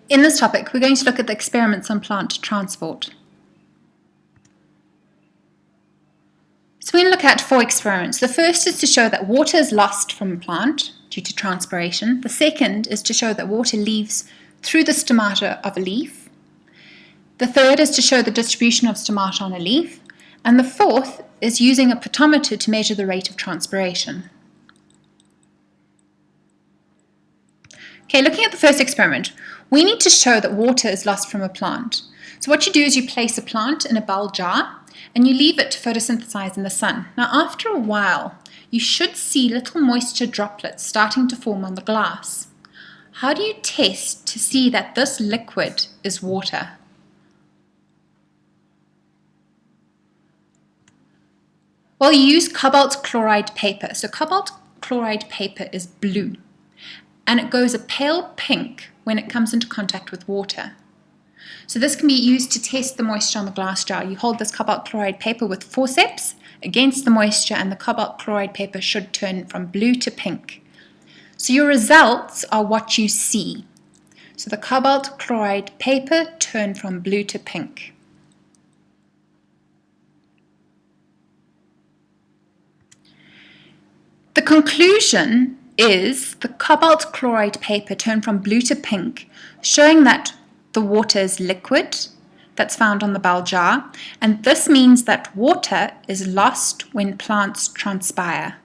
In this topic, we're going to look at the experiments on plant transport. So we're going to look at 4 experiments. The first is to show that water is lost from a plant due to transpiration. The second is to show that water leaves through the stomata of a leaf. The third is to show the distribution of stomata on a leaf. And the fourth is using a potometer to measure the rate of transpiration. Okay, looking at the first experiment, we need to show that water is lost from a plant. So what you do is you place a plant in a bell jar and you leave it to photosynthesize in the sun. Now after a while, you should see little moisture droplets starting to form on the glass. How do you test to see that this liquid is water? Well, you use cobalt chloride paper. So cobalt chloride paper is blue, and it goes a pale pink when it comes into contact with water. So this can be used to test the moisture on the glass jar. You hold this cobalt chloride paper with forceps against the moisture, and the cobalt chloride paper should turn from blue to pink. So your results are what you see. So the cobalt chloride paper turned from blue to pink. The conclusion is the cobalt chloride paper turned from blue to pink, showing that the water is liquid that's found on the bell jar, and this means that water is lost when plants transpire.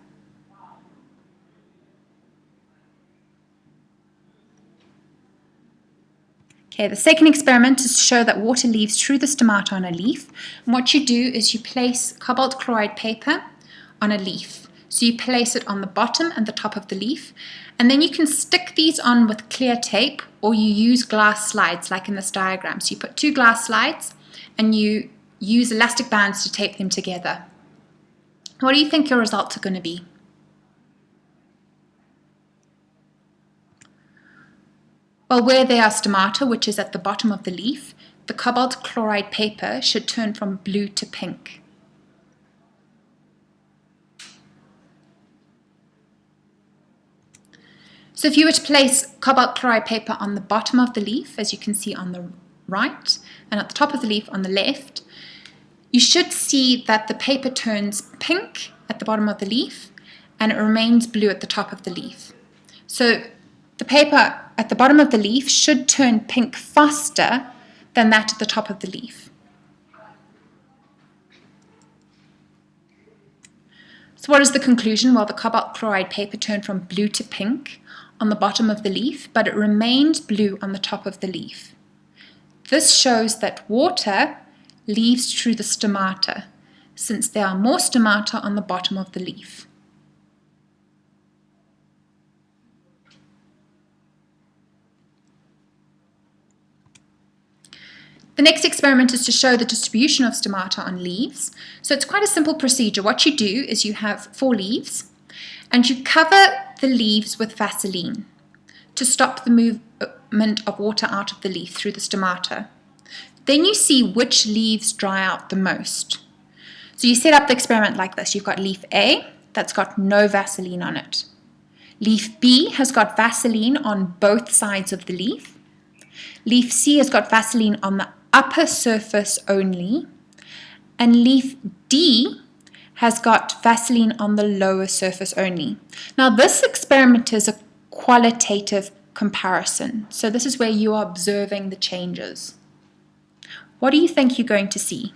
Okay, the second experiment is to show that water leaves through the stomata on a leaf. And what you do is you place cobalt chloride paper on a leaf. So you place it on the bottom and the top of the leaf, and then you can stick these on with clear tape, or you use glass slides like in this diagram. So you put 2 glass slides and you use elastic bands to tape them together. What do you think your results are going to be? Well, where there are stomata, which is at the bottom of the leaf, the cobalt chloride paper should turn from blue to pink. So if you were to place cobalt chloride paper on the bottom of the leaf, as you can see on the right, and at the top of the leaf on the left, you should see that the paper turns pink at the bottom of the leaf and it remains blue at the top of the leaf. So the paper at the bottom of the leaf should turn pink faster than that at the top of the leaf. So what is the conclusion? Well, the cobalt chloride paper turned from blue to pink on the bottom of the leaf, but it remained blue on the top of the leaf. This shows that water leaves through the stomata, since there are more stomata on the bottom of the leaf. The next experiment is to show the distribution of stomata on leaves. So it's quite a simple procedure. What you do is you have 4 leaves, and you cover the leaves with Vaseline to stop the movement of water out of the leaf through the stomata. Then you see which leaves dry out the most. So you set up the experiment like this. You've got leaf A that's got no Vaseline on it. Leaf B has got Vaseline on both sides of the leaf. Leaf C has got Vaseline on the upper surface only. And leaf D has got Vaseline on the lower surface only. Now this experiment is a qualitative comparison. So this is where you are observing the changes. What do you think you're going to see?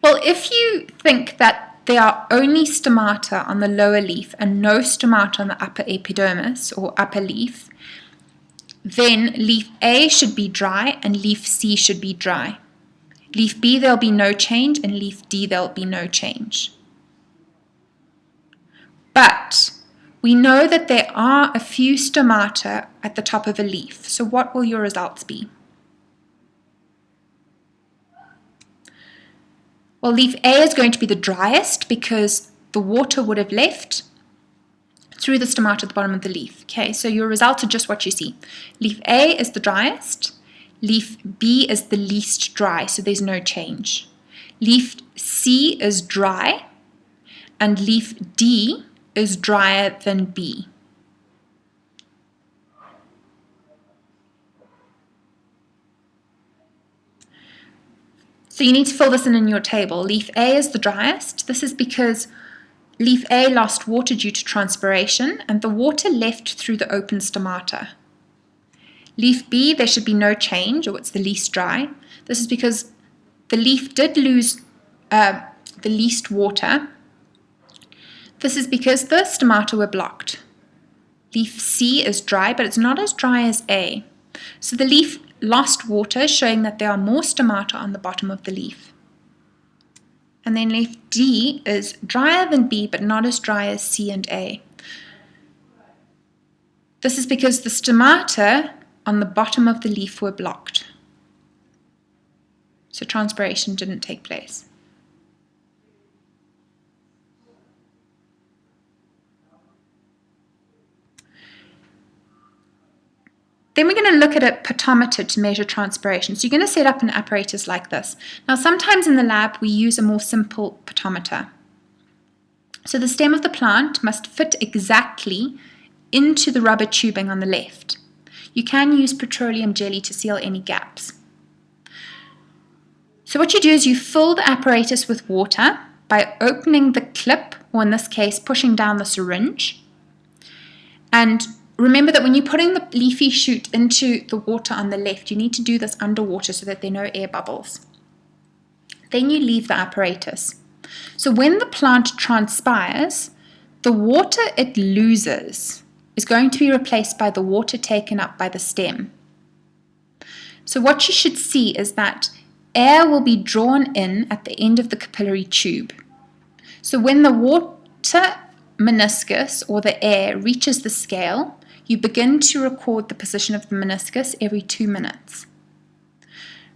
Well, if you think that there are only stomata on the lower leaf and no stomata on the upper epidermis or upper leaf, then leaf A should be dry and leaf C should be dry. Leaf B, there'll be no change, and leaf D, there'll be no change. But we know that there are a few stomata at the top of a leaf. So what will your results be? Well, leaf A is going to be the driest because the water would have left through the stomata at the bottom of the leaf. Okay, so your results are just what you see. Leaf A is the driest, leaf B is the least dry, so there's no change. Leaf C is dry, and leaf D is drier than B? So you need to fill this in your table. Leaf A is the driest. This is because leaf A lost water due to transpiration, and the water left through the open stomata. Leaf B, there should be no change, or it's the least dry. This is because the leaf did lose the least water. This is because the stomata were blocked. Leaf C is dry, but it's not as dry as A. So the leaf lost water, showing that there are more stomata on the bottom of the leaf. And then leaf D is drier than B, but not as dry as C and A. This is because the stomata on the bottom of the leaf were blocked. So transpiration didn't take place. Then we're going to look at a potometer to measure transpiration. So you're going to set up an apparatus like this. Now sometimes in the lab we use a more simple potometer. So the stem of the plant must fit exactly into the rubber tubing on the left. You can use petroleum jelly to seal any gaps. So what you do is you fill the apparatus with water by opening the clip, or in this case pushing down the syringe. And remember that when you're putting the leafy shoot into the water on the left, you need to do this underwater so that there are no air bubbles. Then you leave the apparatus. So when the plant transpires, the water it loses is going to be replaced by the water taken up by the stem. So what you should see is that air will be drawn in at the end of the capillary tube. So when the water meniscus, or the air, reaches the scale, you begin to record the position of the meniscus every 2 minutes.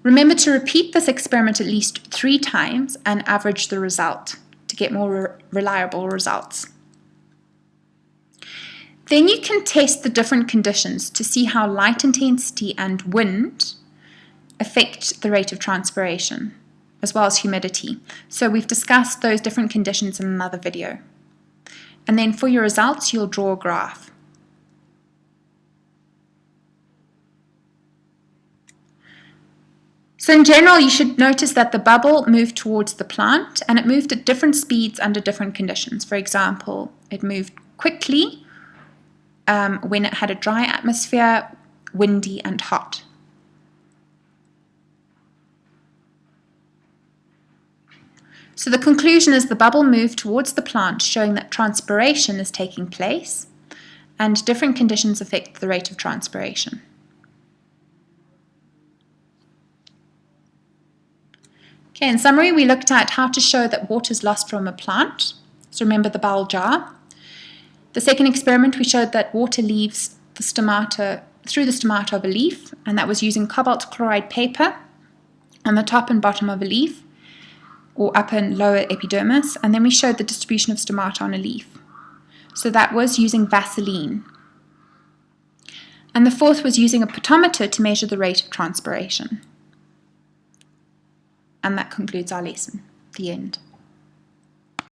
Remember to repeat this experiment at least 3 times and average the result to get more reliable results. Then you can test the different conditions to see how light intensity and wind affect the rate of transpiration, as well as humidity. So we've discussed those different conditions in another video. And then for your results, you'll draw a graph. So in general, you should notice that the bubble moved towards the plant, and it moved at different speeds under different conditions. For example, it moved quickly when it had a dry atmosphere, windy and hot. So the conclusion is the bubble moved towards the plant, showing that transpiration is taking place, and different conditions affect the rate of transpiration. Okay, in summary, we looked at how to show that water is lost from a plant. So remember the bowl jar. The second experiment, we showed that water leaves the stomata through the stomata of a leaf, and that was using cobalt chloride paper on the top and bottom of a leaf, or upper and lower epidermis. And then we showed the distribution of stomata on a leaf. So that was using Vaseline. And the fourth was using a potometer to measure the rate of transpiration. And that concludes our lesson. The end.